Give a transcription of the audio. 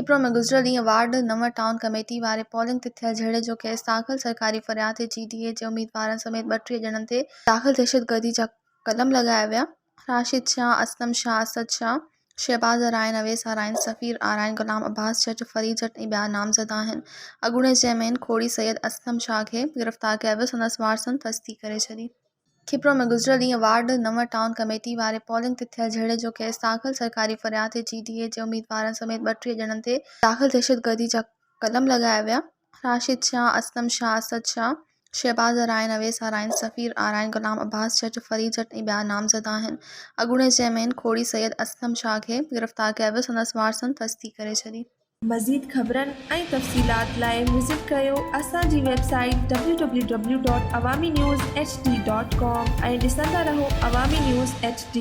खिप्रो में गुज़िरियल ॾींहुं वार्ड नंव टाउन कमेटी वारे पोलिंग ते थियल झड़े जो केस दाख़िल सरकारी फ़रियाद ते GDA जे उम्मीदवारनि समेत 32 ॼणनि ते दाख़िल दहशतगर्दी जा कलम लॻाया विया। राशिद शाह, असलम शाह, असद शाह, शहबाज अराइन, अवैस अराइन, सफ़ीर अराइन, गुलाम अब्बास जट, फरीद जट ऐं ॿिया नामज़द आहिनि। अॻूणे चेयरमैन खोड़ी सैयद असलम शाह खे गिरफ़्तार कयो वियो। संदसि वारसनि तस्दीक़ करे छॾी। खिप्रो में गुज़िरियल ॾींहुं वार्ड नंव टाउन कमेटी वारे पोलिंग ते थियल झड़े जो केस दाख़िल सरकारी फ़रियाद ते GDA जे उम्मीदवारनि समेत 32 ॼणनि ते दाख़िल दहशतगर्दी जा कलम लॻाया विया। राशिद शाह, असलम शाह, असद शाह, शहबाज अराइन, अवैस अराइन, सफ़ीर अराइन, गुलाम अब्बास जट, फरीद जट ऐं ॿिया नामज़द आहिनि। अॻूणे चेयरमैन खोड़ी सैयद असलम शाह खे गिरफ़्तार कयो वियो। संदसि वारसनि तस्दीक़ करे छॾी। मज़ीद ख़बरनि ऐं तफ़सीलात लाइ विज़िट कयो असांजी वेबसाइट www.awamiNewsHD.com ऐं ॾिसंदा रहो अवामी न्यूज़ HD।